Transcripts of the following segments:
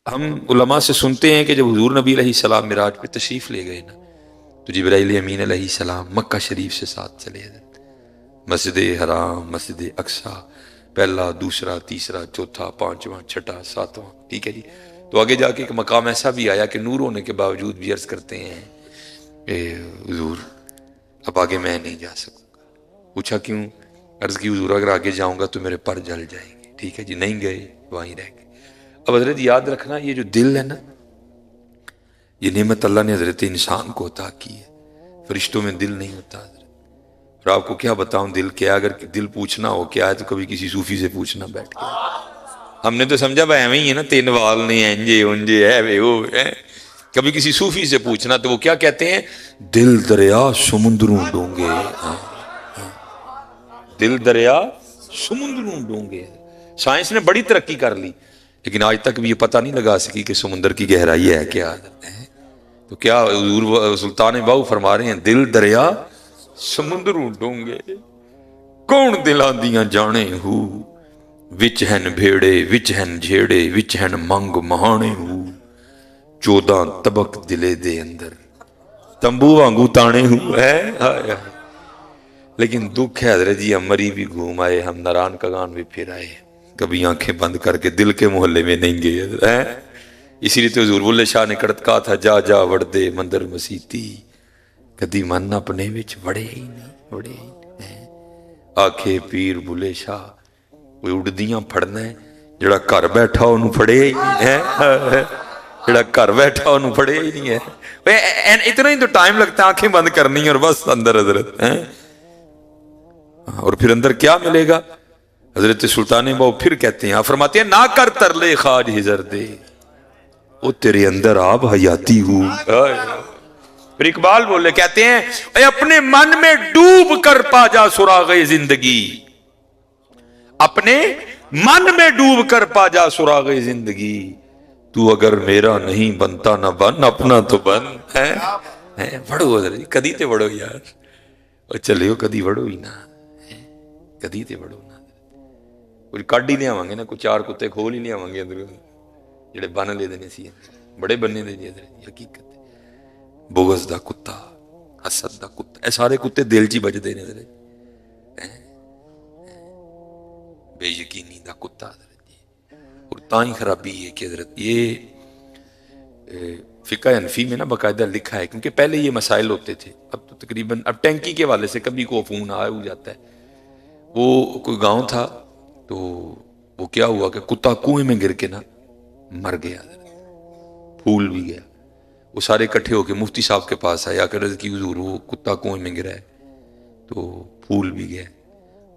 ہم علماء سے سنتے ہیں کہ جب حضور نبی علیہ السلام معراج پہ تشریف لے گئے نا تو جبرائیل امین علیہ السلام مکہ شریف سے ساتھ چلے گئے، مسجد حرام، مسجد اقصی، پہلا، دوسرا، تیسرا، چوتھا، پانچواں، چھٹا، ساتواں، ٹھیک ہے جی۔ تو آگے جا کے ایک مقام ایسا بھی آیا کہ نور ہونے کے باوجود بھی عرض کرتے ہیں اے حضور اب آگے میں نہیں جا سکوں گا۔ پوچھا کیوں؟ عرض کی حضور اگر آگے جاؤں گا تو میرے پر جل جائیں گے، ٹھیک ہے جی، نہیں گئے، وہیں رہ گئے۔ اب حضرت یاد رکھنا یہ جو دل ہے نا، یہ نعمت اللہ نے حضرت انسان کو عطا کی ہے، فرشتوں میں دل نہیں ہوتا حضرت۔ اور آپ کو کیا بتاؤں دل کیا، اگر دل پوچھنا ہو کیا ہے تو کبھی کسی صوفی سے پوچھنا بیٹھ کے۔ ہم نے تو سمجھا بھائی ایویں ہی ہے نا، تین وال نہیں انجے انجے ہے وے وہ ہے۔ کبھی کسی صوفی سے پوچھنا تو وہ کیا کہتے ہیں، دل دریا سمندروں ڈونگے، دل دریا سمندروں ڈونگے۔ سائنس نے بڑی ترقی کر لی لیکن آج تک بھی یہ پتہ نہیں لگا سکی کہ سمندر کی گہرائی ہے کیا ہے۔ تو کیا حضور سلطان باؤ فرما رہے ہیں دل دریا سمندروں ڈونگے، کون دلاں دیاں جانے ہو، وچ ہن بھیڑے وچ ہن جھیڑے وچ ہن منگ مہانے ہو، 14 طبق دلے دے اندر تمبو وانگو تانے ہو ہے۔ لیکن دکھ ہے حضرت جی، ہم مری بھی گھوم آئے، ہم نران کگان بھی پھر آئے، کبھی آنکھیں بند کر کے دل کے محلے میں نہیں گئے۔ اسی لیے تو حضور بلے شاہ نے کڑت کہا تھا جا جا وڑ دے مندر مسیتی، کدی من اپنے وچ وڑے ہی نہیں، وڑے ہی نہیں۔ آکھے پیر بلے شاہ کوئی اڑدیاں پھڑنا ہے، جڑا گھر بیٹھا انہوں پھڑے ہی نہیں ہے، جڑا گھر بیٹھا انہوں پھڑے ہی نہیں ہے۔ اتنا ہی تو ٹائم لگتا ہے آنکھیں بند کرنی اور بس اندر حضرت ہیں۔ اور پھر اندر کیا ملے گا؟ حضرت سلطان باؤ پھر کہتے ہیں، فرماتے ہیں نہ کر ترلے خواج ہزر دے، او تیرے اندر آپ حیاتی ہو۔ پھر اقبال بولے کہتے ہیں اے اپنے من میں ڈوب کر پا جا سراغ زندگی، اپنے من میں ڈوب کر پا جا سراغ زندگی، تو اگر میرا نہیں بنتا نہ بن اپنا تو بن ہے۔ بڑھو حضرت کدی تے بڑھو یار، اور چلے ہو کدی بڑھو ہی نہ، کدی تے بڑھو نہ، کچھ کڈ ہی لیا گے نا، کچھ چار کتے کھول ہی لیا گے اندر جڑے بن لے دینے سی، بڑے بننے دے جی حضرت حقیقت۔ بغض دا کتا، حسد دا کتا، اے سارے کتے دل چی بجدے نے حضرت، بے یقینی دا کتا حضرت جی۔ اور تائیں خرابی ہے کہ حضرت یہ فقہ حنفی میں نا باقاعدہ لکھا ہے، کیونکہ پہلے یہ مسائل ہوتے تھے، اب تو تقریباً اب ٹینکی کے والے سے کبھی کو فون آیا ہو جاتا ہے۔ وہ کوئی گاؤں تھا تو وہ کیا ہوا کہ کتا کنویں میں گر کے نا مر گیا، پھول بھی گیا۔ وہ سارے اکٹھے ہو کے مفتی صاحب کے پاس آیا کہ عرض کی حضور وہ کتا کنویں میں گرا ہے تو پھول بھی گیا،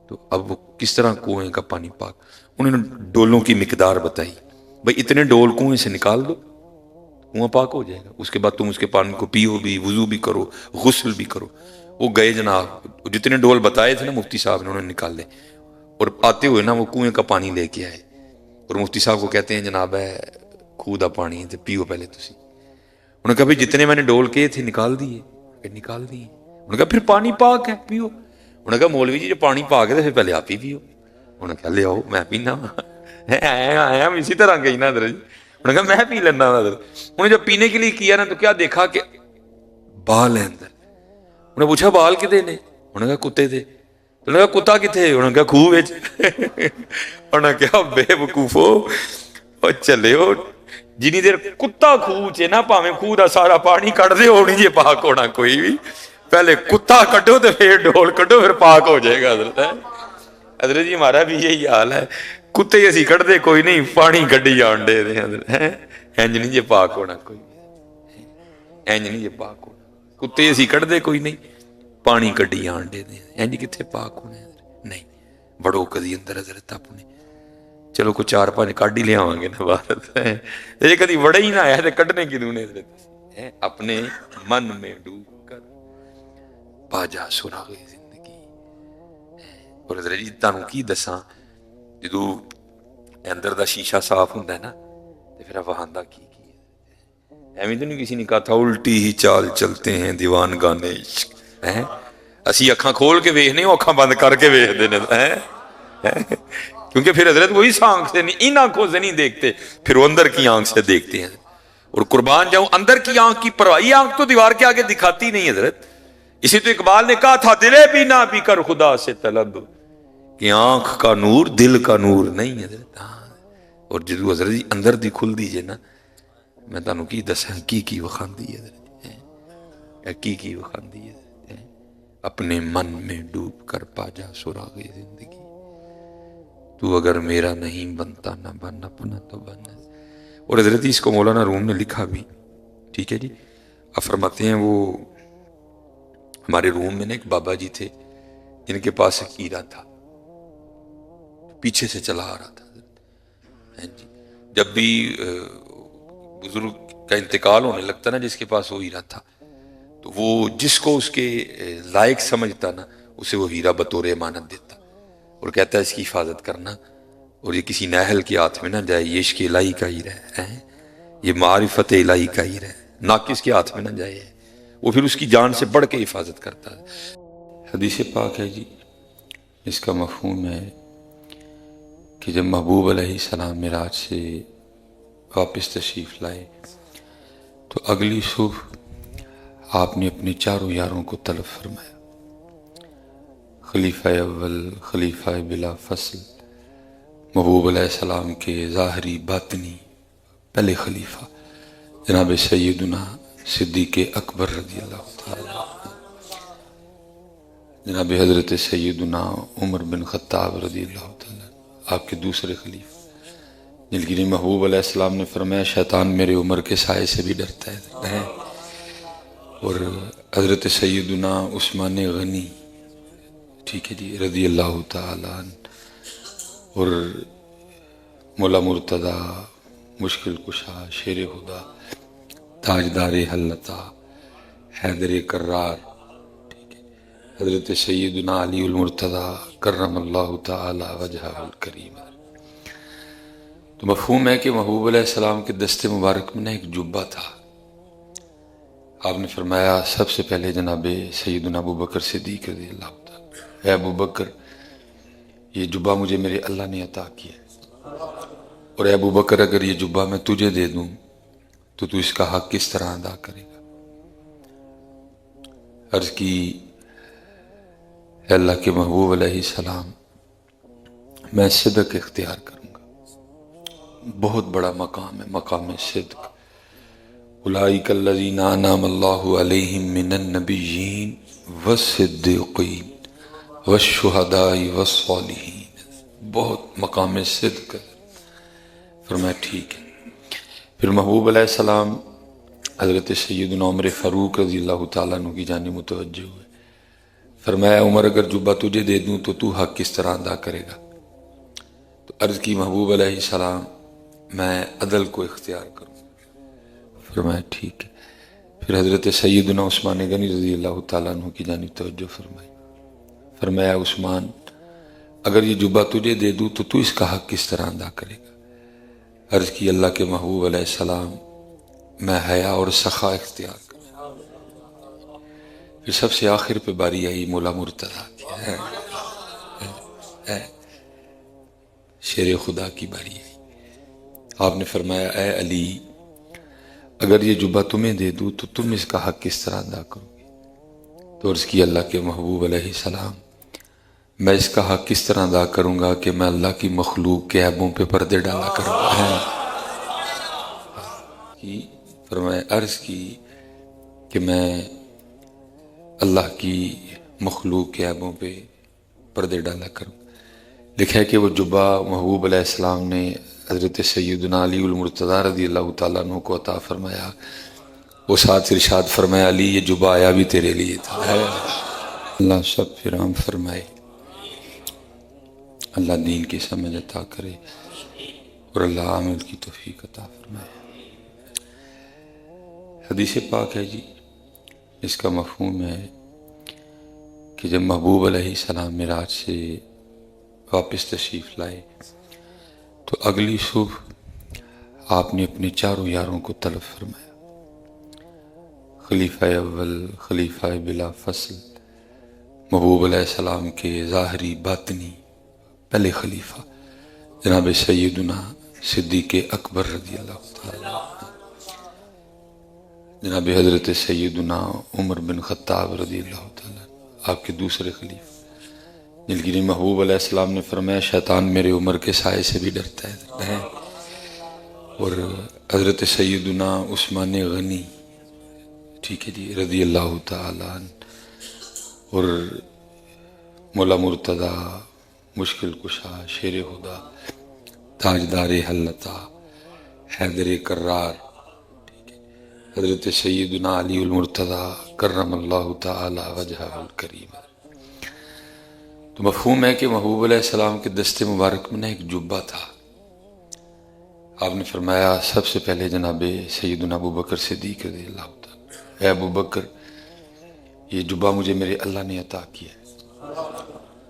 تو اب وہ کس طرح کنویں کا پانی پاک؟ انہوں نے ڈولوں کی مقدار بتائی، بھئی اتنے ڈول کنویں سے نکال دو کنواں پاک ہو جائے گا، اس کے بعد تم اس کے پانی کو پیو بھی، وضو بھی کرو، غسل بھی کرو۔ وہ گئے جناب، جتنے ڈول بتائے تھے نا مفتی صاحب نے انہوں نے نکال لے، اور آتے ہوئے نا وہ کنویں کا پانی لے کے آئے، اور مفتی صاحب کو کہتے ہیں جناب ہے خوہ دا پانی ہے پیو پہلے تسی۔ انہوں نے کہا بھی جتنے میں نے ڈول کیے تھے نکال دیے، کہ نکال دیے۔ انہوں نے کہا پھر پانی پاک ہے پیو۔ انہوں نے کہا مولوی جی جو پانی پاک ہے تو پھر پہلے آپ ہی پیو۔ انہوں نے کہا لے آؤ میں پینا، آیا ہم اسی طرح گئی نا حضرت جی۔ انہوں نے کہا میں پی لینا حضرت۔ انہوں نے جب پینے کے لیے کیا نا تو کیا دیکھا کہ بال ہے اندر۔ انہوں نے پوچھا بال کتے نے؟ انہوں نے کہا کتے تھے۔ انہوں نے کہا کتا کتے؟ انہوں نے کہا خوہ وچ۔ انہوں نے کہا بے وقوفو اور چلے ہو، جنی دیر کتا خوہ چے نا پاویں خوہ دا سارا پانی کٹ دے ہونی جے پاک ہونا کوئی بھی، پہلے کتا کٹو تو پھر ڈول کٹو پھر پاک ہو جائے گا حضرت۔ حضرت جی ہمارا بھی یہی حال ہے، کتے اسی کٹ دے کوئی نہیں، پانی کڈی جان دے دے حضرت، انج نہیں جے پاک ہونا کوئی، انج نہیں جے پاک ہونا، کتے اسی کٹ دے کوئی نہیں، پانی کڈی جان دے دے، انج کتھے پاک ہونا حضرت؟ نہیں بڑو کدی اندر حضرت اپنے، چلو کوئی چار پانچ کڈ ہی لے آواں گے نا بات، یہ کدی بڑے ہی نہ آیا تو کڈنے کدوں نے حضرت؟ اپنے من میں ڈوب کر پا جا سراغ زندگی۔ اور حضرت جی تانوں کی دساں جدو اندر دا شیشہ صاف ہوندا ہے نا تے پھر وہاندا کی ایویں تو نہیں کسی نے کہا تھا الٹی ہی چال چلتے ہیں دیوان گانے عشق، اسی اکھاں کھول کے ویکھنے او اکھاں بند کر کے ویکھدے نے، کیونکہ پھر حضرت وہ اس آنکھ سے نہیں، ان آنکھوں سے نہیں دیکھتے، پھر وہ اندر کی آنکھ سے دیکھتے ہیں. اور قربان جاؤں اندر کی آنکھ کی پرواہ، یہ آنکھ تو دیوار کے آگے دکھاتی نہیں حضرت. اسی تو اقبال نے کہا تھا دلے بینا بھی کر خدا سے طلب، کہ آنکھ کا نور دل کا نور نہیں حضرت. اور جدو حضرت جی اندر دی کھل دیجئے نا، میں تانوں کی دساں کی وخاندی حضرت، کی وخاندی حضرت. اپنے من میں ڈوب کر پا جا سراغ زندگی، تو اگر میرا نہیں بنتا نہ بن اپنا تو بن. اور حضرت اس کو مولانا روم نے لکھا بھی، ٹھیک ہے جی. اب فرماتے ہیں وہ ہمارے روم میں نا ایک بابا جی تھے جن کے پاس ایک ہیرا تھا، پیچھے سے چلا آ رہا تھا. جی جب بھی بزرگ کا انتقال ہونے لگتا نا جس کے پاس وہ ہیرا تھا، تو وہ جس کو اس کے لائق سمجھتا نا اسے وہ ہیرا بطور امانت دیتا اور کہتا ہے اس کی حفاظت کرنا، اور یہ کسی نااہل کے ہاتھ میں نہ جائے. یہ عشق الہی کا ہیرا ہے، یہ معرفت الہی کا ہیرا ہے، ناقص کے ہاتھ میں نہ جائے. وہ پھر اس کی جان سے بڑھ کے حفاظت کرتا ہے. حدیث پاک ہے جی، اس کا مفہوم ہے کہ جب محبوب علیہ السلام معراج سے واپس تشریف لائے تو اگلی صبح آپ نے اپنے چاروں یاروں کو طلب فرمایا، خلیفہ اول، خلیفہ بلا فصل، محبوب علیہ السلام کے ظاہری باطنی پہلے خلیفہ جناب سیدنا صدیق اکبر رضی اللہ تعالیٰ، جناب حضرت سیدنا عمر بن خطاب رضی اللہ تعالیٰ، آپ کے دوسرے خلیفہ جن کی محبوب علیہ السلام نے فرمایا شیطان میرے عمر کے سائے سے بھی ڈرتا ہے. اور حضرت سیدنا عثمان غنی، ٹھیک ہے جی، رضی اللہ تعالیٰ عنہ، اور مولا مرتضی، مشکل کشا، شیر خدا، تاجدار حلتا، حیدر کرار، ٹھیک ہے، حضرت سیدنا علی المرتضی کرم اللہ تعالی وجہہ الکریم. تو مفہوم ہے کہ محبوب علیہ السلام کے دست مبارک میں ایک جبہ تھا. آپ نے فرمایا سب سے پہلے جناب سیدنا ابو بکر صدیق رضی اللہ تعالیٰ، اے ابو بکر یہ جبہ مجھے میرے اللہ نے عطا کیا ہے، اور اے ابو بکر اگر یہ جبہ میں تجھے دے دوں تو تو اس کا حق کس طرح ادا کرے گا؟ عرض کی اے اللہ کے محبوب علیہ السلام میں صدق اختیار کروں گا. بہت بڑا مقام ہے، مقام صدق. اولئک الذین انعم اللہ علیہم من النبیین والصدیقین والشہداء والصالحین. بہت مقام صدق. فرمایا ٹھیک ہے. پھر محبوب علیہ السلام حضرت سیدنا عمر فاروق رضی اللہ تعالیٰ عنہ کی جانب متوجہ ہوئے. فرمایا عمر اگر جبہ تجھے دے دوں تو حق کس طرح ادا کرے گا؟ تو عرض کی محبوب علیہ السلام میں عدل کو اختیار کروں. فرمایا ٹھیک ہے. پھر حضرت سیدنا عثمان غنی رضی اللہ تعالیٰ عنہ کی جانب توجہ فرمائی. فرمایا عثمان اگر یہ جبہ تجھے دے دوں تو اس کا حق کس طرح ادا کرے گا؟ عرض کی اللہ کے محبوب علیہ السلام میں حیا اور سخا اختیار کروں. پھر سب سے آخر پہ باری آئی مولا مرتضیٰ کی، شیر خدا کی باری آئی. آپ نے فرمایا اے علی اگر یہ جبہ تمہیں دے دوں تو تم اس کا حق کس طرح ادا کرو گے؟ تو عرض کی اللہ کے محبوب علیہ السلام میں اس کا حق کس طرح ادا کروں گا کہ میں اللہ کی مخلوق کے عیبوں پہ پردے ڈالا کروں گا. فرمایا عرض کی کہ میں اللہ کی مخلوق کے عیبوں پہ پردے ڈالا کروں. لکھا ہے کہ وہ جبہ محبوب علیہ السلام نے حضرت سیدنا علی المرتضی رضی اللہ تعالیٰ عنہ کو عطا فرمایا. وہ ساتھ ارشاد فرمایا علی یہ جبہ آیا بھی تیرے لیے تھا. اللہ سب فرام فرمائے، اللہ دین کی سمجھ عطا کرے اور اللہ عمل کی توفیق عطا فرمائے. حدیث پاک ہے جی، اس کا مفہوم ہے کہ جب محبوب علیہ السلام معراج سے واپس تشریف لائے تو اگلی صبح آپ نے اپنے چاروں یاروں کو طلب فرمایا، خلیفہ اول، خلیفہ بلا فصل، محبوب علیہ السلام کے ظاہری باطنی پہلے خلیفہ جناب سیدنا صدیق اکبر رضی اللہ تعالیٰ، جناب حضرت سیدنا عمر بن خطاب رضی اللہ تعالیٰ، آپ کے دوسرے خلیفہ، جن کی محبوب علیہ السلام نے فرمایا شیطان میرے عمر کے سائے سے بھی ڈرتا ہے، اور حضرت سیدنا عثمان غنی، ٹھیک ہے جی، رضی اللہ تعالیٰ عنہ، اور مولا مرتضی، مشکل کشا، شیر خدا، تاجدار حلتا، حیدر کرار، حضرت سیدنا علی المرتضی کرم اللہ تعالی وجہہ الکریم۔ تو مفہوم ہے کہ محبوب علیہ السلام کے دست مبارک میں ایک جبہ تھا۔ آپ نے فرمایا سب سے پہلے جناب سیدنا ابو بکر صدیق رضی اللہ تعالی، اے ابو بکر، یہ جبہ مجھے میرے اللہ نے عطا کیا ہے،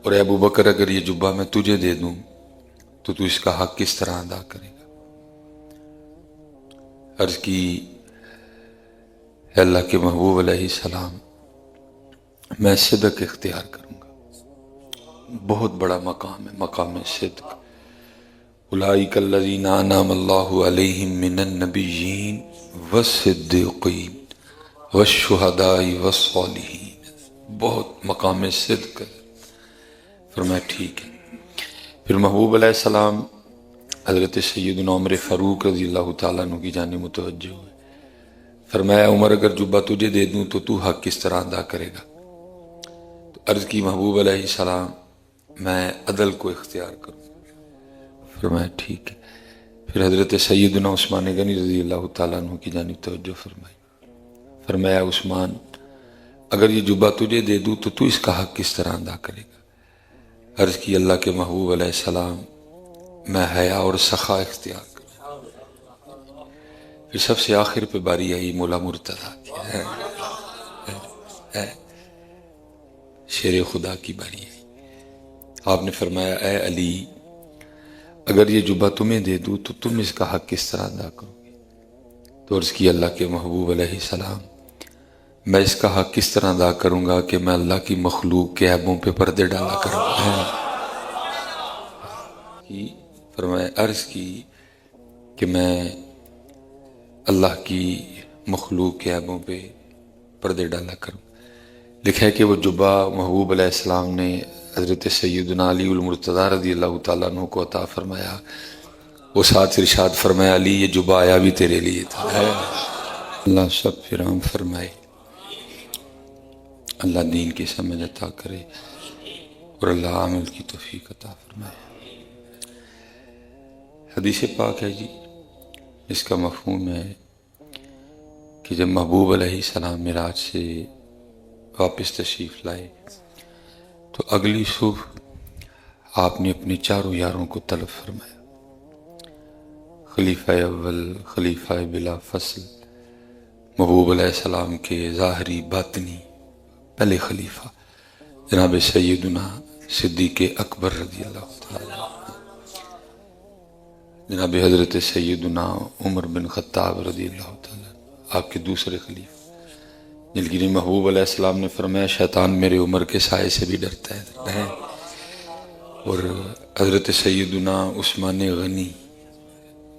اور اے ابو بکر اگر یہ جبہ میں تجھے دے دوں تو تو اس کا حق کس طرح ادا کرے گا؟ عرض کی اے اللہ کے محبوب علیہ السلام، میں صدق اختیار کروں گا، بہت بڑا مقام ہے، مقام صدق۔ اولئک الذین انعم اللہ علیہم من النبیین والصدیقین والشہداء والصالحین، بہت مقام صدق ہے۔ فرمایا ٹھیک ہے۔ پھر محبوب علیہ السلام حضرت سیدنا عمر فاروق رضی اللہ تعالیٰ عنہ کی جانب متوجہ ہوئے، فرمایا عمر اگر جبہ تجھے دے دوں تو تو حق کس طرح ادا کرے گا؟ تو عرض کی محبوب علیہ السلام، میں عدل کو اختیار کروں۔ فرمایا ٹھیک ہے۔ پھر حضرت سیدنا عثمان غنی رضی اللہ تعالیٰ عنہ کی جانب توجہ فرمائی، فرمایا عثمان اگر یہ جبہ تجھے دے دوں تو تو اس کا حق کس طرح ادا کرے گا؟ عرض کی اللہ کے محبوب علیہ السلام، میں حیا اور سخا اختیار کروں۔ پھر سب سے آخر پہ باری آئی مولا مرتضی کی، شیر خدا کی باری آئی۔ آپ نے فرمایا اے علی، اگر یہ جبہ تمہیں دے دوں تو تم اس کا حق کس طرح ادا کرو گے؟ تو عرض کی اللہ کے محبوب علیہ السلام، میں اس کا حق کس طرح ادا کروں گا کہ میں اللہ کی مخلوق کے عیبوں پہ پردے ڈالا کروں گا۔ فرمایا عرض کی کہ میں اللہ کی مخلوق کے عیبوں پہ پردے ڈالا کروں۔ لکھا ہے کہ وہ جبہ محبوب علیہ السلام نے حضرت سیدنا علی المرتضی رضی اللہ تعالیٰ عنہ کو عطا فرمایا، وہ ساتھ ارشاد فرمایا علی یہ جبہ آیا بھی تیرے لیے تھا۔ اللہ سب فرام فرمائے، اللہ دین کی سمجھ عطا کرے، اور اللہ عمل کی توفیق عطا فرمائے۔ حدیث پاک ہے جی، اس کا مفہوم ہے کہ جب محبوب علیہ السلام معراج سے واپس تشریف لائے تو اگلی صبح آپ نے اپنے چاروں یاروں کو طلب فرمایا، خلیفہ اول، خلیفہ بلا فصل، محبوب علیہ السلام کے ظاہری باطنی پہلے خلیفہ جناب سیدنا صدیق اکبر رضی اللہ تعالیٰ، جناب حضرت سیدنا عمر بن خطاب رضی اللہ تعالیٰ، آپ کے دوسرے خلیفہ، جن کی محبوب علیہ السلام نے فرمایا شیطان میرے عمر کے سائے سے بھی ڈرتا ہے، اور حضرت سیدنا عثمان غنی،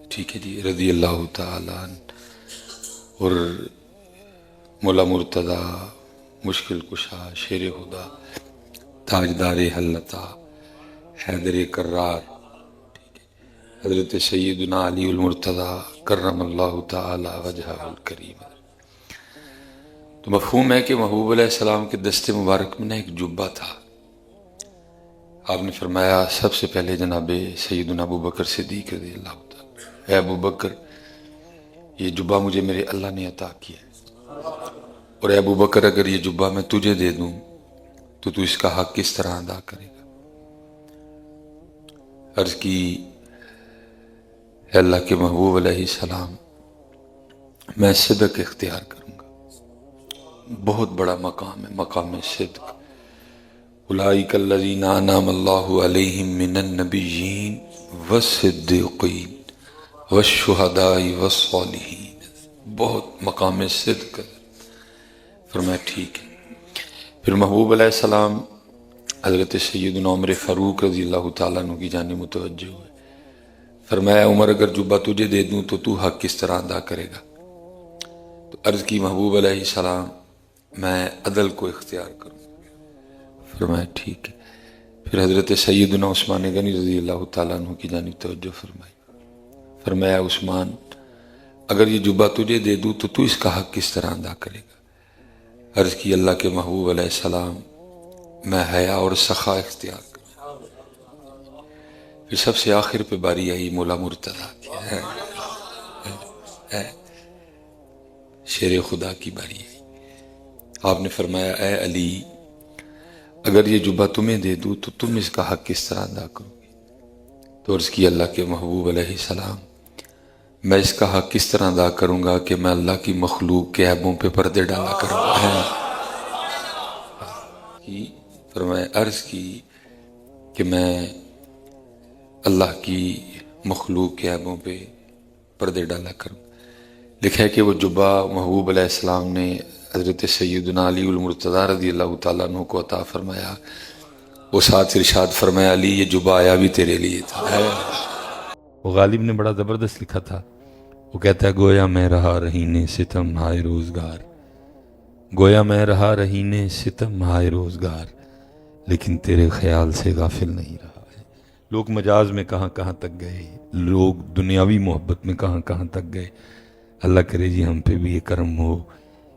ٹھیک ہے جی، رضی اللہ تعالیٰ عنہ، اور مولا مرتضی، مشکل کشا، شیر خدا، تاجدار حلتا، حیدر کرار، حضرت سیدنا علی المرتضی کرم اللہ تعالی وجہہ الکریم۔ تو مفہوم ہے کہ محبوب علیہ السلام کے دست مبارک میں ایک جبہ تھا۔ آپ نے فرمایا سب سے پہلے جناب سیدنا ابو بکر صدیق رضی اللہ تعالی، اے ابو بکر، یہ جبہ مجھے میرے اللہ نے عطا کیا ہے، اور اے ابو بکر اگر یہ جبہ میں تجھے دے دوں تو تو اس کا حق کس طرح ادا کرے گا؟ عرض کی اے اللہ کے محبوب علیہ السلام، میں صدق اختیار کروں گا، بہت بڑا مقام ہے، مقام صدق۔ اولئک الذین انعم اللہ علیہم من النبیین والصدیقین والشہداء والصالحین، بہت مقام صدق ہے۔ فرمایا ٹھیک ہے۔ پھر محبوب علیہ السلام حضرت سیدنا عمر فاروق رضی اللہ تعالیٰ عنہ کی جانب متوجہ ہوئے، فرمایا عمر اگر جبہ تجھے دے دوں تو حق کس طرح ادا کرے گا؟ تو عرض کی محبوب علیہ السلام میں عدل کو اختیار کروں۔ فرمایا ٹھیک ہے۔ پھر حضرت سیدنا عثمان غنی رضی اللہ تعالیٰ عنہ کی جانب توجہ فرمائی۔ فرمایا عثمان اگر یہ جبہ تجھے دے دوں تو اس کا حق کس طرح ادا کرے گا؟ عرض کی اللہ کے محبوب علیہ السلام میں حیا اور سخا اختیار کروں۔ پھر سب سے آخر پہ باری آئی مولا مرتضیٰ کی، شیر خدا کی باری آئی۔ آپ نے فرمایا اے علی اگر یہ جبہ تمہیں دے دوں تو تم اس کا حق کس طرح ادا کرو گے؟ تو عرض کی اللہ کے محبوب علیہ السلام میں اس کا حق کس طرح ادا کروں گا کہ میں اللہ کی مخلوق کے عیبوں پہ پردے ڈالا کروں گا۔ فرمایا عرض کی کہ میں اللہ کی مخلوق کے عیبوں پہ پردے ڈالا کروں۔ لکھا ہے کہ وہ جبہ محبوب علیہ السلام نے حضرت سیدنا علی المرتضیٰ رضی اللہ تعالیٰ عنہ کو عطا فرمایا۔ وہ ساتھ ارشاد فرمایا علی یہ جبہ آیا بھی تیرے لیے تھا۔ وہ غالب نے بڑا زبردست لکھا تھا، وہ کہتا ہے گویا میں رہا رہینے ستم ہائے روزگار، گویا میں رہا رہینے ستم ہائے روزگار، لیکن تیرے خیال سے غافل نہیں رہا ہے۔ لوگ مجاز میں کہاں کہاں تک گئے، لوگ دنیاوی محبت میں کہاں کہاں تک گئے۔ اللہ کرے جی ہم پہ بھی یہ کرم ہو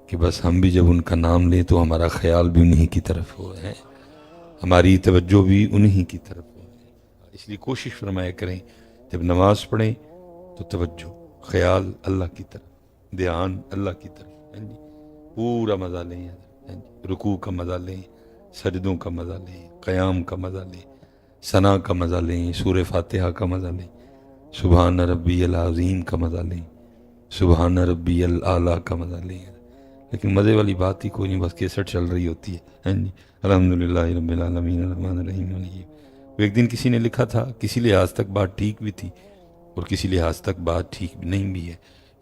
کہ بس ہم بھی جب ان کا نام لیں تو ہمارا خیال بھی انہی کی طرف ہو، ہماری توجہ بھی انہی کی طرف ہو۔ اس لیے کوشش فرمایا کریں جب نماز پڑھیں تو توجہ، خیال اللہ کی طرف، دھیان اللہ کی طرف، پورا مزہ لیں، رکوع کا مزہ لیں، سجدوں کا مزہ لیں، قیام کا مزہ لیں، ثنا کا مزہ لیں، سورہ فاتحہ کا مزہ لیں، سبحان ربی العظیم کا مزہ لیں، سبحان ربی الاعلیٰ کا مزہ لیں۔ لیکن مزے والی بات ہی کوئی نہیں، بس کیسٹ چل رہی ہوتی ہے۔ الحمدللہ رب العالمین الرحمن الرحیم۔ وہ ایک دن کسی نے لکھا تھا کسی لحاظ تک بات ٹھیک بھی تھی اور کسی لحاظ تک بات ٹھیک نہیں بھی ہے،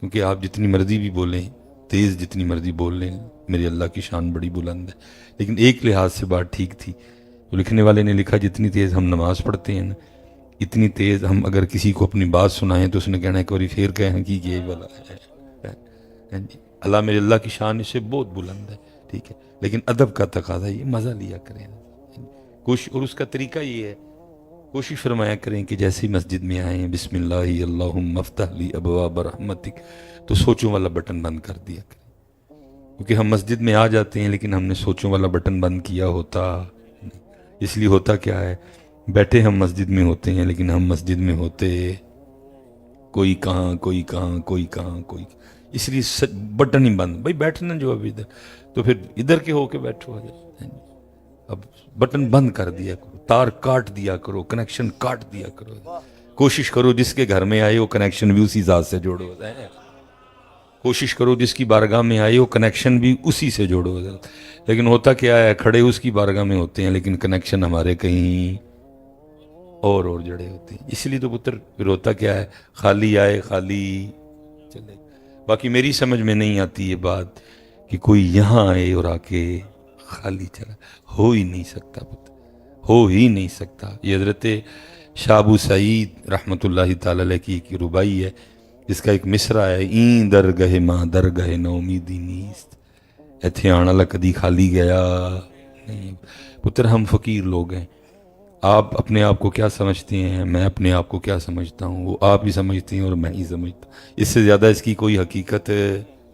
کیونکہ آپ جتنی مرضی بھی بولیں، تیز جتنی مرضی بول لیں، میری اللہ کی شان بڑی بلند ہے، لیکن ایک لحاظ سے بات ٹھیک تھی۔ تو لکھنے والے نے لکھا جتنی تیز ہم نماز پڑھتے ہیں نا، اتنی تیز ہم اگر کسی کو اپنی بات سنائیں تو اس نے کہنا ہے کہ اور پھر کہیں کہ یہ والا ہے۔ اللہ میرے اللہ کی شان اس سے بہت بلند ہے، ٹھیک ہے، لیکن ادب کا تقاضا یہ مزہ لیا کریں کوشش، اور اس کا طریقہ یہ ہے کوشش فرمایا کریں کہ جیسے مسجد میں آئیں بسم اللہ اللہم افتح لی ابواب رحمتک تو سوچوں والا بٹن بند کر دیا کریں، کیونکہ ہم مسجد میں آ جاتے ہیں لیکن ہم نے سوچوں والا بٹن بند کیا ہوتا نہیں۔ اس لیے ہوتا کیا ہے، بیٹھے ہم مسجد میں ہوتے ہیں لیکن ہم مسجد میں ہوتے کوئی کہاں کوئی کہاں کوئی کہاں کوئی، اس لیے بٹن ہی بند، بھائی بیٹھنا جو ابھی ادھر تو پھر ادھر کے ہو کے بیٹھو، اب بٹن بند کر دیا کرو، تار کاٹ دیا کرو، کنیکشن کاٹ دیا کرو، کوشش کرو جس کے گھر میں آئے وہ کنیکشن بھی اسی ذات سے جوڑو، کوشش کرو جس کی بارگاہ میں آئے وہ کنیکشن بھی اسی سے جوڑو۔ لیکن ہوتا کیا ہے، کھڑے اس کی بارگاہ میں ہوتے ہیں لیکن کنیکشن ہمارے کہیں اور جڑے ہوتے ہیں۔ اس لیے تو پتر پھر ہوتا کیا ہے، خالی آئے خالی چلے۔ باقی میری سمجھ میں نہیں آتی یہ بات کہ کوئی یہاں آئے اور آ کے خالی چلا، ہو ہی نہیں سکتا پتر، ہو ہی نہیں سکتا۔ یہ حضرت شاہ ابو سعید رحمۃ اللہ تعالی علیہ کی ایک ربائی ہے، جس کا ایک مصرع ہے، این درگہ ماں درگہ نومیدی نیست، ایتھے آن والا کدی خالی گیا نہیں۔ پتر ہم فقیر لوگ ہیں، آپ اپنے آپ کو کیا سمجھتے ہیں، میں اپنے آپ کو کیا سمجھتا ہوں، وہ آپ ہی سمجھتے ہیں اور میں ہی سمجھتا ہوں، اس سے زیادہ اس کی کوئی حقیقت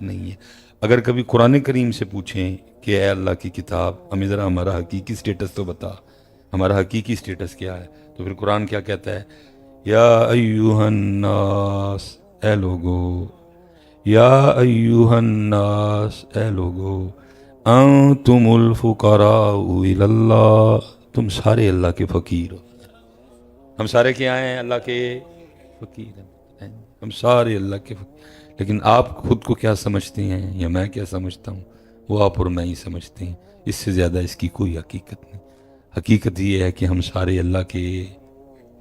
نہیں ہے۔ اگر کبھی قرآن کریم سے پوچھیں کہ اے اللہ کی کتاب ہمیں ذرا ہمارا حقیقی سٹیٹس تو بتا، ہمارا حقیقی سٹیٹس کیا ہے، تو پھر قرآن کیا کہتا ہے، یا ایوہ الناس، اے لوگو، یا ایوہ الناس، اے لوگو، انتم الفقراء الی اللہ، تم سارے اللہ کے فقیر ہو۔ ہم سارے کیا ہیں، اللہ کے فقیر ہیں، ہم سارے اللہ کے فقیر، لیکن آپ خود کو کیا سمجھتے ہیں یا میں کیا سمجھتا ہوں، وہ آپ اور میں ہی سمجھتے ہیں، اس سے زیادہ اس کی کوئی حقیقت نہیں۔ حقیقت یہ ہے کہ ہم سارے اللہ کے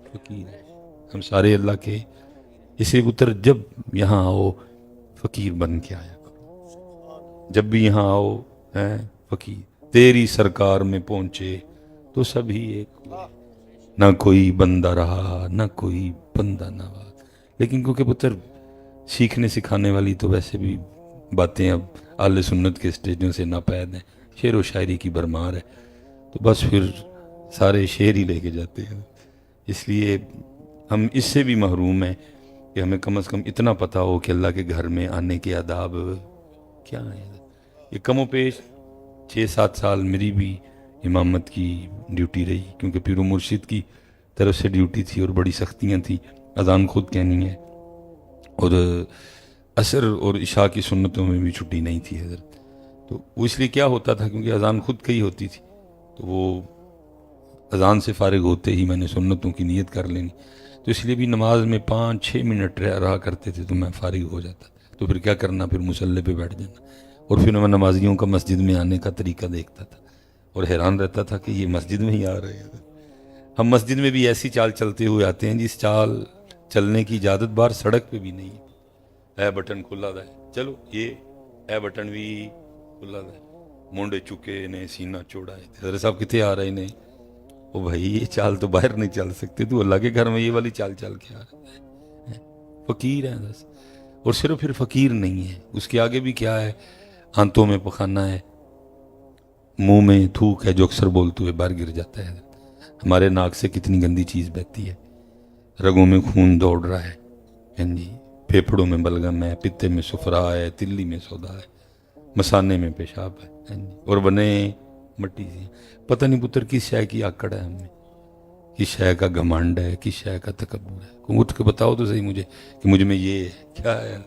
فقیر ہیں، ہم سارے اللہ کے، اسی پتر جب یہاں آؤ فقیر بن کے آیا کرو، جب بھی یہاں آؤ فقیر، تیری سرکار میں پہنچے تو سبھی ایک ہوئے، نہ کوئی بندہ رہا نہ کوئی بندہ نواز، لیکن کیونکہ پتر سیکھنے سکھانے والی تو ویسے بھی باتیں اب اہل سنت کے اسٹیجوں سے ناپید ہیں، شعر و شاعری کی بھرمار ہے، تو بس پھر سارے شعر ہی لے کے جاتے ہیں. اس لیے ہم اس سے بھی محروم ہیں کہ ہمیں کم از کم اتنا پتہ ہو کہ اللہ کے گھر میں آنے کے آداب کیا ہیں. یہ کم و پیش 6-7 سال میری بھی امامت کی ڈیوٹی رہی، کیونکہ پیر و مرشد کی طرف سے ڈیوٹی تھی اور بڑی سختیاں تھیں. اذان خود کہنی ہے، اور عصر اور عشاء کی سنتوں میں بھی چھٹی نہیں تھی حضرت. تو وہ اس لیے کیا ہوتا تھا، کیونکہ اذان خود کہی ہوتی تھی، تو وہ اذان سے فارغ ہوتے ہی میں نے سنتوں کی نیت کر لینی. تو اس لیے بھی نماز میں 5-6 منٹ رہا کرتے تھے تو میں فارغ ہو جاتا تھا. تو پھر کیا کرنا، پھر مصلی پہ بیٹھ جانا، اور پھر میں نمازیوں کا مسجد میں آنے کا طریقہ دیکھتا تھا اور حیران رہتا تھا کہ یہ مسجد میں ہی آ رہے ہیں. ہم مسجد میں بھی ایسی چال چلتے ہوئے آتے ہیں جس چال چلنے کی اجازت بار سڑک پہ بھی نہیں ہے. اے بٹن کھلا دا ہے، چلو یہ اے بٹن بھی کھلا دا ہے، مونڈے چکے نے سینہ چوڑا ہے. حضرت صاحب کتنے آ رہے نے؟ او بھائی یہ چال تو باہر نہیں چل سکتے، تو اللہ کے گھر میں یہ والی چال چل کے آ رہا ہے. فقیر ہے بس. اور صرف پھر فقیر نہیں ہے، اس کے آگے بھی کیا ہے، آنتوں میں پخانہ ہے، منہ میں تھوک ہے جو اکثر بولتے ہوئے باہر گر جاتا ہے. ہمارے ناک سے کتنی گندی چیز بہتی ہے، رگوں میں خون دوڑ رہا ہے، جی پھیپھڑوں میں بلغم ہے، پتے میں سفرا ہے، تلی میں سودا ہے، مسانے میں پیشاب ہے، اور بنے مٹی سے. پتہ نہیں پتر کس شے کی آکڑ ہے ہم میں، کس شے کا گھمنڈ ہے، کس شے کا تکبر ہے. اٹھ کے بتاؤ تو صحیح مجھے کہ مجھ میں یہ ہے کیا ہے.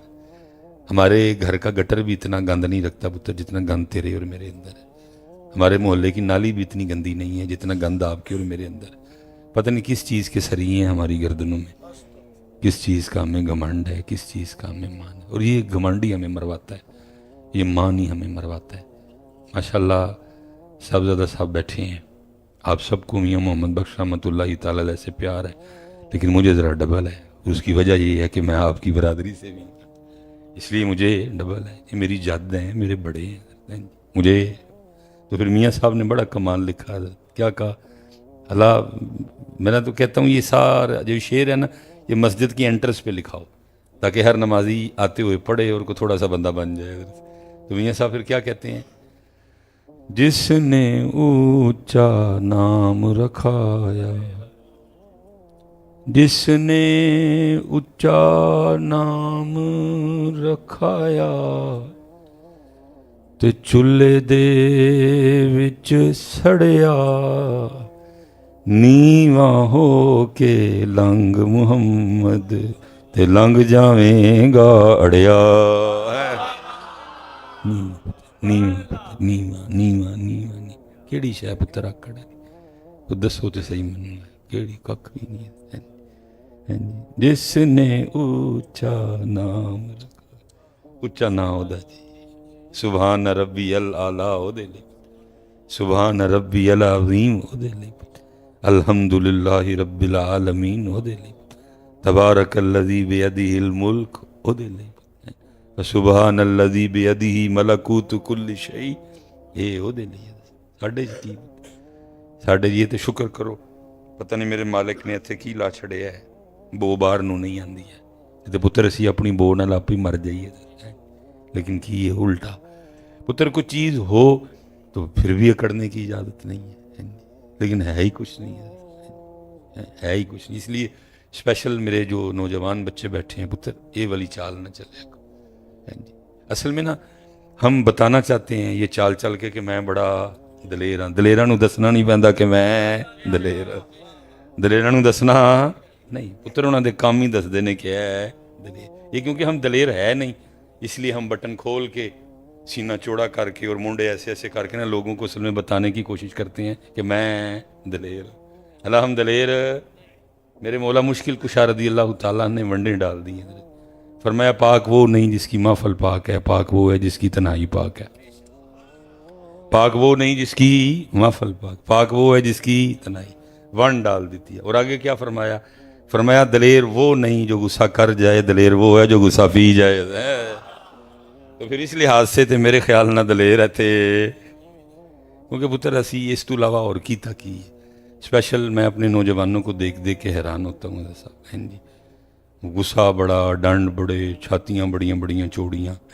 ہمارے گھر کا گٹر بھی اتنا گند نہیں رکھتا پتر جتنا گند تیرے اور میرے اندر ہے. ہمارے محلے کی نالی بھی اتنی گندی نہیں ہے جتنا گند آپ کے اور میرے اندر ہے. پتہ نہیں کس چیز کے سری ہیں ہماری گردنوں میں، کس چیز کا ہمیں گھمنڈ ہے، کس چیز کا ہمیں مان ہے. اور یہ گھمنڈ ہی ہمیں مرواتا ہے، یہ مان ہی ہمیں مرواتا ہے. ماشاءاللہ صاحبزادہ صاحب بیٹھے ہیں، آپ سب کو میاں محمد بخش رحمۃ اللہ تعالی علیہ سے پیار ہے، لیکن مجھے ذرا ڈبل ہے. اس کی وجہ یہ ہے کہ میں آپ کی برادری سے بھی ہوں، اس لیے مجھے ڈبل ہے. یہ میری جد ہیں، میرے بڑے ہیں مجھے. تو پھر میاں صاحب نے بڑا کمال لکھا، کیا کہا، اللہ میں تو کہتا ہوں یہ سارا جو شعر ہے نا، یہ مسجد کی انٹرس پہ لکھا ہو تاکہ ہر نمازی آتے ہوئے پڑھے اور کو تھوڑا سا بندہ بن جائے. تو میاں صاحب پھر کیا کہتے ہیں، جس نے اونچا نام رکھایا، جس نے اونچا نام رکھایا، تے چولہے دے وچ سڑیا، نیواں ہو کے لنگ محمد تے لنگ جاویں گا اڑیا. نیواں نیواں نیواں نیواں کیڑی شے پتر آکڑ ہے، تو دسو تے صحیح منوں کیڑی، ککھ بھی نہیں ہے. جس نے اونچا نام رکھا، اونچا نام ہودا جی، سبحان ربی الاعلیٰ ہو دے لے، سبحان ربی العظیم ہو دے لے، الحمدللہ رب العالمین ہو دے لے، تبارک الذی بیدہ الملک ہو دے لے، سبحان الذی بیدہ ملکوت کل شیء اے ہو دے لے. ساڈے جی تے شکر کرو، پتہ نہیں میرے مالک نے اتھے کی لا چھڑیا ہے، بو باہر نو نہیں آندی ہے تے پتر اسی اپنی بو نال آپ ہی مر جائیے. لیکن کی یہ الٹا، پتر کوئی چیز ہو تو پھر بھی اکڑنے کی اجازت نہیں ہے، لیکن ہے ہی کچھ نہیں ہے ہی کچھ نہیں. اس لیے اسپیشل میرے جو نوجوان بچے بیٹھے ہیں پتر، یہ والی چال نہ چلے. اصل میں نا ہم بتانا چاہتے ہیں یہ چال چل کے کہ میں بڑا دلیر ہاں. دلیراں نو دسنا نہیں پیندا کہ میں دلیر، دلیراں نو دسنا نہیں، پتر انہاں دے کام ہی دسدے نے کہ ہے دلیر. یہ کیونکہ ہم دلیر ہے نہیں، اس لیے ہم بٹن کھول کے سینہ چوڑا کر کے اور مونڈے ایسے ایسے کر کے نا لوگوں کو اصل میں بتانے کی کوشش کرتے ہیں کہ میں دلیر. اللہ ہم دلیر، میرے مولا مشکل کشا رضی اللہ تعالیٰ نے ونڈے ڈال دی ہیں. فرمایا پاک وہ نہیں جس کی محفل پاک ہے، پاک وہ ہے جس کی تنہائی پاک ہے. پاک وہ نہیں جس کی محفل پاک، پاک وہ ہے جس کی تنہائی. ون ڈال دیتی ہے. اور آگے کیا فرمایا، فرمایا دلیر وہ نہیں جو غصہ کر جائے، دلیر وہ ہے جو غصہ پی جائے. تو پھر اس لحاظ سے تے میرے خیال نہ دلیر ہے تھے، کیونکہ پتر اسی اس تو علاوہ اور کی تھا کی. اسپیشل میں اپنے نوجوانوں کو دیکھ دیکھ کے حیران ہوتا ہوں صاحب. جی ਗੁੱਸਾ ਬੜਾ, ਡੰਡ ਬੜੇ, ਛਾਤੀਆਂ ਬੜੀਆਂ ਬੜੀਆਂ ਚੌੜੀਆਂ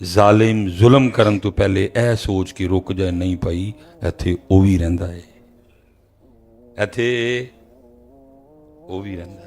ਜ਼ਾਲਿਮ ਜ਼ੁਲਮ ਕਰਨ ਤੋਂ ਪਹਿਲੇ ਇਹ ਸੋਚ ਕੇ ਰੁਕ ਜਾਏ, ਨਹੀਂ ਭਾਈ ਇੱਥੇ ਉਹ ਵੀ ਰਹਿੰਦਾ ਹੈ, ਇੱਥੇ ਉਹ ਵੀ ਰਹਿੰਦਾ ਹੈ।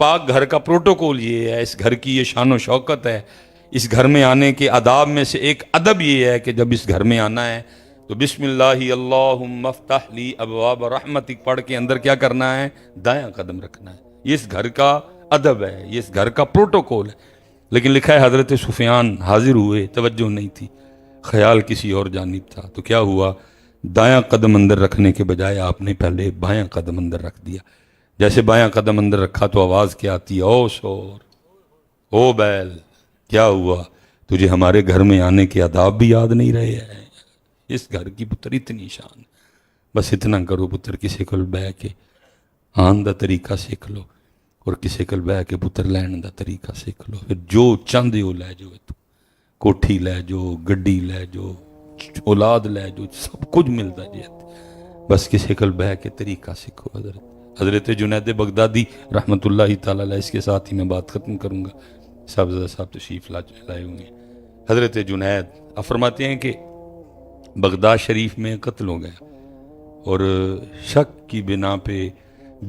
پاک گھر کا پروٹوکول یہ ہے، اس گھر کی یہ شان و شوکت ہے، اس گھر میں آنے کے آداب میں سے ایک ادب یہ ہے کہ جب اس گھر میں آنا ہے تو بسم اللہ اللہم افتح لی ابواب رحمتک پڑھ کے اندر کیا کرنا ہے؟ دایاں قدم رکھنا ہے. یہ اس گھر کا ادب ہے، یہ اس گھر کا پروٹوکول ہے. لیکن لکھا ہے حضرت سفیان حاضر ہوئے، توجہ نہیں تھی، خیال کسی اور جانب تھا. تو کیا ہوا؟ دایاں قدم اندر رکھنے کے بجائے آپ نے پہلے بایاں قدم اندر رکھ دیا. جیسے بایاں قدم اندر رکھا تو آواز کیا آتی ہے؟ او شور، او بیل، کیا ہوا؟ تجھے ہمارے گھر میں آنے کے آداب بھی یاد نہیں رہے ہیں؟ اس گھر کی پتر اتنی شان. بس اتنا کرو پتر، کسی کول بہ کے آن دا طریقہ سیکھ لو اور کسی کول بہ کے پتر لین دا طریقہ سیکھ لو. پھر جو چاہتے ہو لے جاؤ، تو کوٹھی لے جاؤ، گڈی لے جاؤ، اولاد لے جاؤ، سب کچھ ملتا جی. بس کسی کول بہ کے طریقہ سیکھو. حضرت جنید بغدادی رحمۃ اللہ تعالیٰ علیہ، اس کے ساتھ ہی میں بات ختم کروں گا. صاحب تشریف لائے ہوئے ہیں. حضرت جنید اب فرماتے ہیں کہ بغداد شریف میں قتل ہو گیا اور شک کی بنا پہ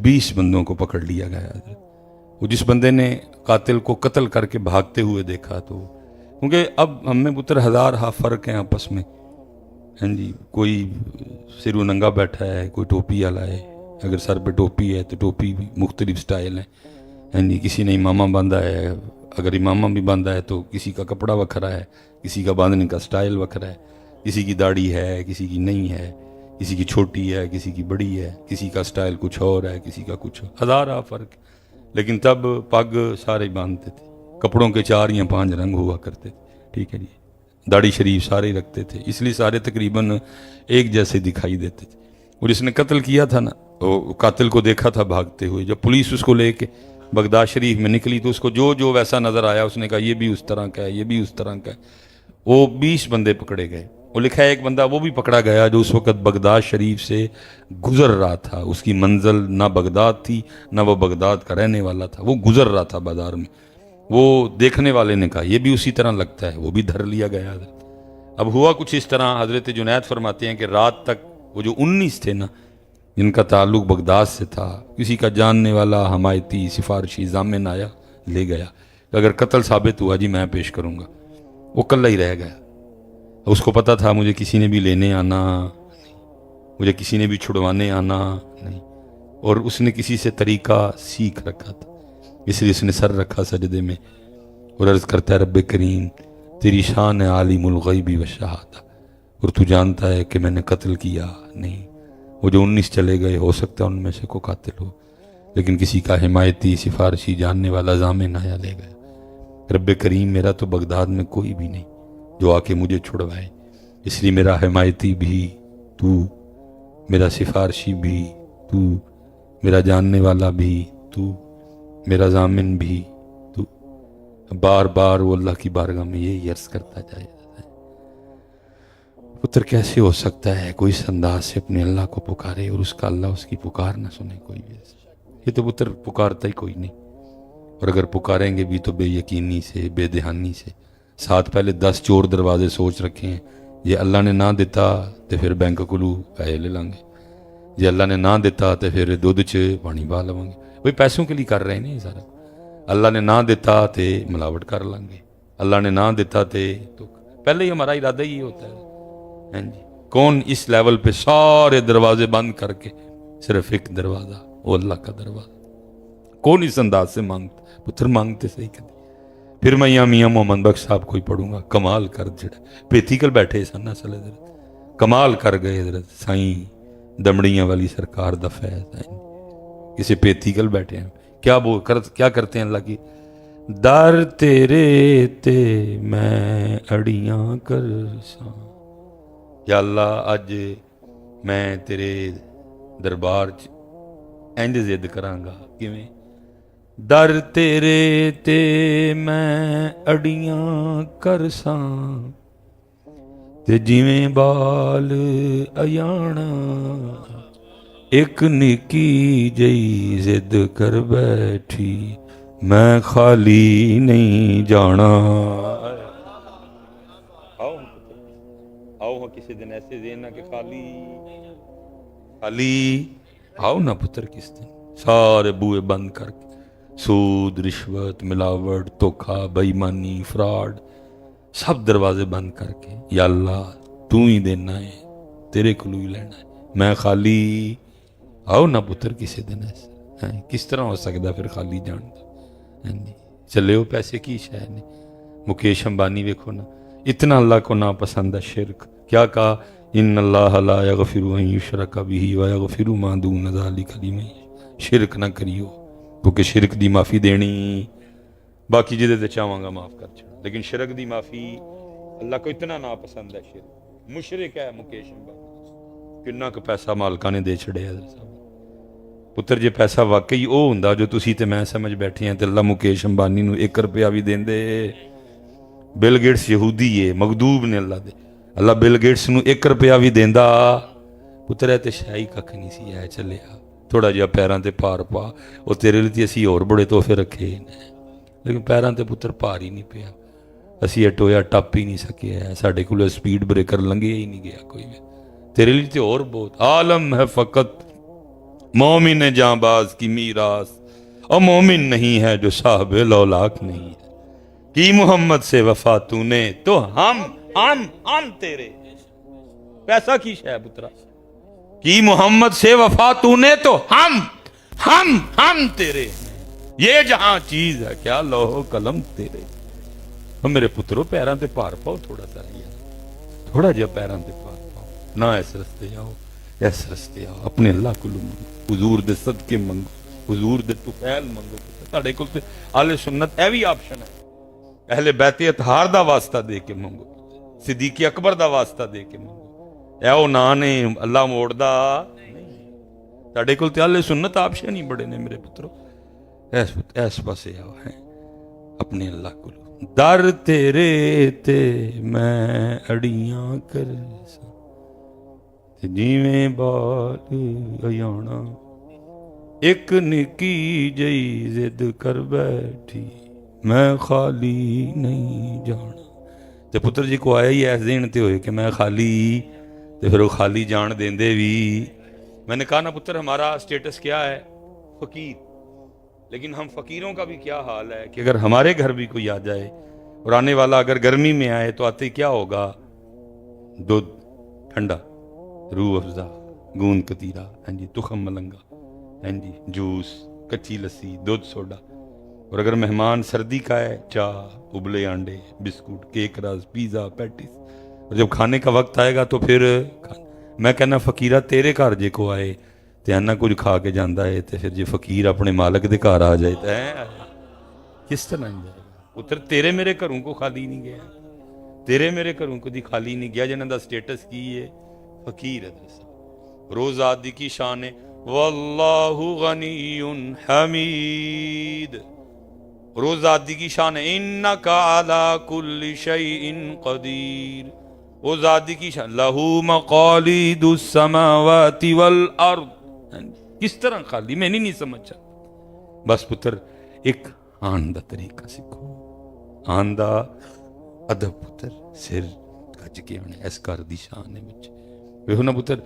20 بندوں کو پکڑ لیا گیا. حضرت وہ جس بندے نے قاتل کو قتل کر کے بھاگتے ہوئے دیکھا، تو کیونکہ اب ہم میں پتر ہزار ہا فرق ہیں آپس میں. ہاں جی، کوئی سر و ننگا بیٹھا ہے، کوئی ٹوپی والا ہے. اگر سر پہ ٹوپی ہے تو ٹوپی بھی مختلف سٹائل ہیں. ہاں جی، کسی نے امامہ باندھا ہے، اگر امامہ بھی باندھا ہے تو کسی کا کپڑا وکھرا ہے، کسی کا باندھنے کا سٹائل وکھرا ہے، کسی کی داڑھی ہے، کسی کی نہیں ہے، کسی کی چھوٹی ہے، کسی کی بڑی ہے، کسی کا سٹائل کچھ اور ہے، کسی کا کچھ اور. ہزارہ فرق. لیکن تب پگ سارے باندھتے تھے، کپڑوں کے 4 یا 5 رنگ ہوا کرتے تھے. ٹھیک ہے جی، داڑھی شریف سارے رکھتے تھے، اس لیے سارے تقریباً ایک جیسے دکھائی دیتے تھے. اور جس نے قتل کیا تھا نا، وہ قاتل کو دیکھا تھا بھاگتے ہوئے. جب پولیس اس کو لے کے بغداد شریف میں نکلی تو اس کو جو ویسا نظر آیا اس نے کہا یہ بھی اس طرح کا ہے، یہ بھی اس طرح کا ہے. وہ 20 بندے پکڑے گئے. وہ لکھا ہے ایک بندہ وہ بھی پکڑا گیا جو اس وقت بغداد شریف سے گزر رہا تھا. اس کی منزل نہ بغداد تھی، نہ وہ بغداد کا رہنے والا تھا، وہ گزر رہا تھا بازار میں. وہ دیکھنے والے نے کہا یہ بھی اسی طرح لگتا ہے، وہ بھی دھر لیا گیا. اب ہوا کچھ اس طرح. حضرت جنید فرماتے ہیں کہ رات تک وہ جو 19 تھے نا، جن کا تعلق بغداد سے تھا، کسی کا جاننے والا حمایتی سفارشی ضامن آیا لے گیا. اگر قتل ثابت ہوا جی میں پیش کروں گا. وہ کلہ ہی رہ گیا. اس کو پتا تھا مجھے کسی نے بھی لینے آنا نہیں، مجھے کسی نے بھی چھڑوانے آنا نہیں، اور اس نے کسی سے طریقہ سیکھ رکھا تھا. اس لیے اس نے سر رکھا سجدے میں اور عرض کرتا ہے رب کریم تیری شان ہے عالم الغیب والشہادہ، اور تو جانتا ہے کہ میں نے قتل کیا نہیں. وہ جو 19 چلے گئے ہو سکتا ہے ان میں سے کوئی قاتل ہو، لیکن کسی کا حمایتی سفارشی جاننے والا ضامن آیا لے گیا. رب کریم میرا تو بغداد میں کوئی بھی نہیں جو آ کے مجھے چھڑوائے، اس لیے میرا حمایتی بھی تو، میرا سفارشی بھی تو، میرا جاننے والا بھی تو، میرا ضامن بھی تو. بار بار وہ اللہ کی بارگاہ میں یہی عرض کرتا جائے. پتر کیسے ہو سکتا ہے کوئی اس انداز سے اپنے اللہ کو پکارے اور اس کا اللہ اس کی پکار نہ سنے؟ کوئی بھی ایسا، یہ تو پتر پکارتا ہی کوئی نہیں. اور اگر پکاریں گے بھی تو بے یقینی سے، بے دہانی سے. ساتھ پہلے 10 چور دروازے سوچ رکھے ہیں. یہ اللہ نے نہ دیتا تو پھر بینک کولو پیسے لے لیں گے، یہ اللہ نے نہ دیتا تو پھر دودھ چ پانی پا لیں گے. وہی پیسوں کے لیے کر رہے ہیں نا یہ سارا. اللہ نے نہ دیتا تو ملاوٹ کر لیں گے، اللہ نے نہ دیتا تو پہلے ہی ہمارا ارادہ ہی ہوتا ہے. جی، کون اس لیول پہ سارے دروازے بند کر کے صرف ایک دروازہ، وہ اللہ کا دروازہ، کون اس انداز سے مانگتا؟ پتر مانگتے صحیح کہتے. پھر میں یہاں میاں محمد بخش صاحب کو ہی پڑھوں گا. کمال کر جڑا پیتھی کل بیٹھے سن اصل حضرت، کمال کر گئے حضرت سائیں دمڑیاں والی سرکار دا فیض. کسی پیتھی کل بیٹھے ہیں، کیا کرتے ہیں اللہ کی؟ در تیرے تے میں اڑیاں کر ساں. یا اللہ اج میں تیرے دربار انج ضد کرانگا. کیویں؟ در تیرے تے میں اڑیاں کرساں تے جویں بال ایانا، ایک نکی جئی ضد کر بیٹھی میں خالی نہیں جانا. آؤ کسی دن ایسے دینا کہ خالی آؤ نا پتر کس دن. سارے بوئے بند کر کے، سود، رشوت، ملاوٹ، دھوکھا، بےایمانی، فراڈ، سب دروازے بند کر کے، یا اللہ تو ہی دینا ہے، تیرے کولو ہی لینا ہے، میں خالی آؤ نہ پتر کسی دن ایسا کس طرح ہو سکتا پھر خالی جان دا جی چلے ہو پیسے کی شے نے مکیش امبانی ویکھو نا اتنا اللہ کو ناپسند ہے شرک کیا کہا ان اللہ لا یغفر ان یشرک بہ ویغفر ما دون ذلک لمن شرک نہ کریو کیونکہ شرک دی معافی دینی باقی جدے تے چاہواں گا معاف کر چھڑ لیکن شرک دی معافی اللہ کو اتنا ناپسند ہے شرک مشرک ہے مکیش امبانی کنا کو پیسہ مالکاں نے دے چھڑے حضرت صاحب پتر جے پیسہ واقعی او ہوندا جو تسی تے میں سمجھ بیٹھے ہیں تے اللہ مکیش امبانی نو 1 روپیہ بھی دیندے بل گیٹس یہودی ہے مغدوب نے اللہ دے اللہ بل گیٹس نو 1 روپیہ بھی دیندا پتر ہے تے شاہی ککھ نہیں سی ہے چلیا تھوڑا جہا پیراں تے پار پا او تیرے لیے اسی اور بڑے تحفے رکھے نے لیکن پیراں تے پتر پار ہی نہیں پیا اسی ٹویا ٹپ ہی نہیں سکے ہے ساڈے کول سپیڈ بریکر لنگے ہی نہیں گیا کوئی بھی تیرے لیے تے اور بہت عالم ہے فقط مومن جاں باز کی میراث اور مومن نہیں ہے جو صاحب لولاک نہیں ہے کی محمد سے وفا تو نے تو ہم تیرے پیسہ کی شے پترا کی محمد سے وفا تو نے تو ہم تیرے یہ جہاں چیز ہے کیا لوح قلم تیرے اور میرے پترو پیراں تے پار پاؤ تھوڑا سا تھوڑا جہا پیراں تے پار پاؤ نہ اس رستے آؤ اس رستے آؤ اپنے اللہ کو منگو حضور دے صدقے منگو حضور دے طفیل منگو تہاڈے کول تے اہل سنت اے وی آپشن ہے اہل بیت اطہار دا واسطہ دے کے منگو صدیق اکبر دا واسطہ دے کے منگو اے او نا نے اللہ موڑ دا تہاڈے کول تے اہل سنت آپشن ہی بڑے نے میرے پترو ایس پاسے آؤ ہیں اپنے اللہ کو در تیرے تے میں اڑیاں کر جیویں بال ایانا ایک نکی جئی زد کر بیٹھی میں خالی نہیں جانا تے پتر جی کو آیا ہی ایس دین تے ہوئے کہ میں خالی تے پھر وہ خالی جان دیندے بھی میں نے کہا نا پتر ہمارا سٹیٹس کیا ہے فقیر لیکن ہم فقیروں کا بھی کیا حال ہے کہ اگر ہمارے گھر بھی کوئی آ جائے اور آنے والا اگر گرمی میں آئے تو آتے کیا ہوگا دودھ ٹھنڈا روح افزا گوند کتیرا ہاں جی تخم ملنگا ہاں جی جوس کچی لسی دودھ سوڈا اور اگر مہمان سردی کا ہے چائے ابلے انڈے بسکٹ کیک رس پیزا پیٹیز اور جب کھانے کا وقت آئے گا تو پھر میں کہنا فقیرہ تیرے گھر جے کو آئے تے اینا کچھ کھا کے جاندا ہے تے پھر جے فقیر اپنے مالک دے گھر آ جائے تے کس طرح نہیں جائے گا پتر تیرے میرے گھروں کو خالی نہیں گیا تیرے میرے گھروں کو دی خالی نہیں گیا جنہاں دا سٹیٹس کی ہے فقیر ہے روز آدھی کی شان ہے واللہ غنی حمید روز آدھی کی شان ہے انکا علی کل شیء قدیر وہ ذاتی کی شان لہو مقالید السماوات والارض کس طرح خالی میں نہیں سمجھا بس پتر ایک آن دا طریقہ سکھو آن دا ادب پتر سر کج کے آنے اس کار دی شان ہے مجھے ویہو نا پتر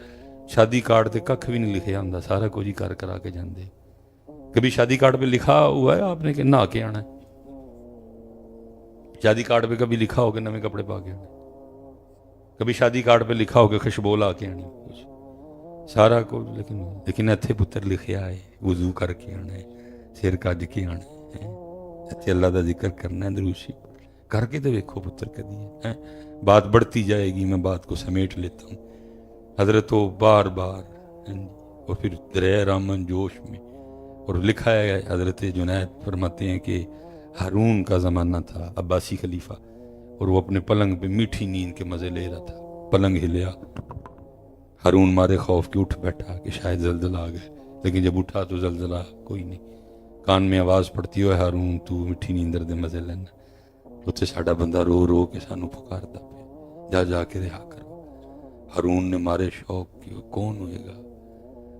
شادی کارڈ تے ککھ بھی نہیں لکھے آندہ سارا کچھ ہی کر کرا کے جاندے کبھی شادی کارڈ پہ لکھا ہوا ہے آپ نے کہ نہ کے آنا ہے شادی کارڈ پہ کبھی لکھا ہو کہ نویں کپڑے پا کے آنے کبھی شادی کارڈ پہ لکھا ہو کہ خوشبو لا کے آنی کچھ سارا کچھ لیکن ایتھے پتر لکھیا ہے وضو کر کے آنا ہے سر کج کے آنا ہے ایتھے اللہ دا ذکر کرنا ہے دروشی کر کے تو ویکھو پتر کدی ہے بات بڑھتی جائے گی میں بات کو سمیٹ لیتا ہوں حضرت و بار بار اور پھر دریا رامن جوش میں اور لکھا ہے حضرت جنید فرماتے ہیں کہ ہارون کا زمانہ تھا عباسی خلیفہ اور وہ اپنے پلنگ پہ میٹھی نیند کے مزے لے رہا تھا پلنگ ہلیا ہارون مارے خوف کے اٹھ بیٹھا کہ شاید زلزلہ آ گئے لیکن جب اٹھا تو زلزلہ کوئی نہیں کان میں آواز پڑتی ہوئے ہارون تو میٹھی نیندر دے مزے لینا اتنے ساڈا بندہ رو رو کے سانو پکارتا پہ جا جا کے رہا کرو ہارون نے مارے شوق کی کون ہوئے گا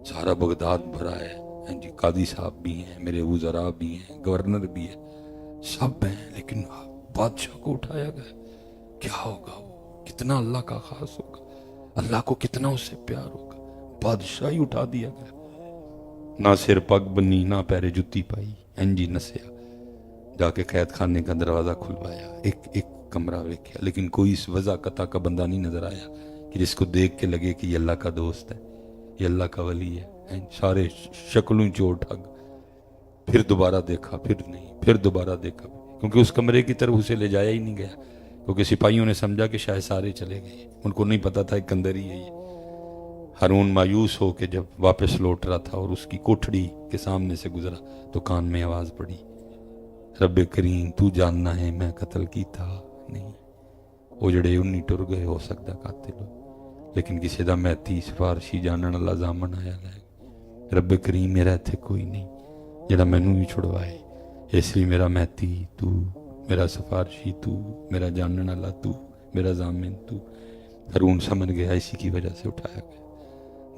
سارا بغداد بھرا ہے جی قاضی صاحب بھی ہیں میرے وزراء بھی ہیں گورنر بھی ہے سب ہیں لیکن بادشاہ کو اٹھایا گیا کیا ہوگا وہ کتنا اللہ کا خاص ہوگا اللہ کو کتنا اس سے پیار ہوگا بادشاہ ہی اٹھا دیا گیا نہ سر پگ بنی نہ پیرے جتی پائی، جی نسیا، جا کے قید خانے کا دروازہ کھلوایا، ایک کمرہ ویکھیا، لیکن کوئی اس وضع قطع کا بندہ نہیں نظر آیا کہ جس کو دیکھ کے لگے کہ یہ اللہ کا دوست ہے، یہ اللہ کا ولی ہے۔ سارے شکلوں چور ٹھگ، پھر دوبارہ دیکھا، پھر نہیں، پھر دوبارہ دیکھا، کیونکہ اس کمرے کی طرف اسے لے جایا ہی نہیں گیا، کیونکہ سپاہیوں نے سمجھا کہ شاید سارے چلے گئے، ان کو نہیں پتا تھا ایک اندر ہی ہے یہ۔ ہارون مایوس ہو کے جب واپس لوٹ رہا تھا اور اس کی کوٹھڑی کے سامنے سے گزرا تو کان میں آواز پڑی، رب کریم تو جاننا ہے میں قتل کی تھا نہیں، وہ جڑے انہی ٹر گئے، ہو سکتا قاتل ہو، لیکن کسی دا میتی سفارشی جانن اللہ زامن آیا لے، رب کریم میرا اتھے کوئی نہیں جڑا مینوں بھی چھڑوائے، اس لیے میرا میتی تو، میرا سفارشی تو، میرا جانن اللہ تو، میرا ضامن تو۔ ہارون سمجھ گیا اسی کی وجہ سے اٹھایا گیا،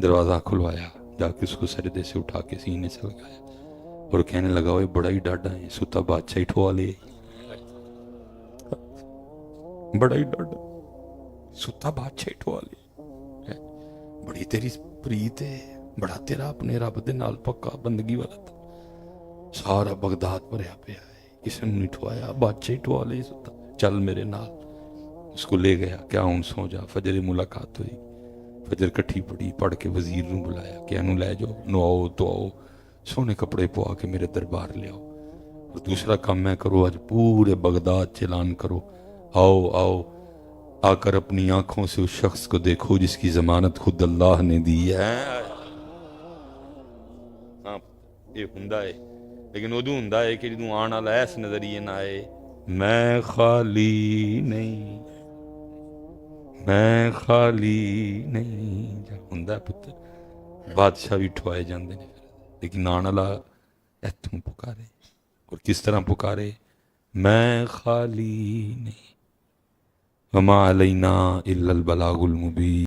دروازہ کھلوایا، جا کے اس کو سجدے سے اٹھا کے سینے سے لگایا اور کہنے لگا وہ بڑا ہی ڈاڈا ہے، ستا بادشاہی ٹھوا لے، بڑا ہی ڈاڈا، ستا بادشاہی ٹھوا لے، بڑی تیری پریت ہے، بڑا تیرا اپنے رب دے نال پکا بندگی والا تھا، سارا بغداد بھریا پیا ہے، کسی نے نہیں ٹھوایا، بادشاہی ٹھوا لے ستا، چل میرے نال۔ اس کو لے گیا، کیا ہوں سو جا، فجر ملاقات ہوئی، فجر کٹھی پڑی، پڑھ کے وزیر نو بلایا کہ انو لے جاؤ، نو آؤ تو آؤ، سونے کپڑے پوا کے میرے دربار لے آؤ، اور دوسرا کام میں کرو، آج پورے بغداد چلان کرو، آؤ آؤ، آ کر اپنی آنکھوں سے اس شخص کو دیکھو جس کی ضمانت خود اللہ نے دی ہے۔ ہاں یہ ہوندا ہے، لیکن ادو ہوندا ہے کہ جدوں آن والا ایس نظریے نہ آئے، میں خالی نہیں، میں خالی نہیں، جا ہوندا ہے پتر، بادشاہ بھی ٹھوائے جاندے نے، لیکن آن والا ایتھوں پکارے، اور کس طرح پکارے، میں خالی نہیں، وما علینا الا البلاغ المبین۔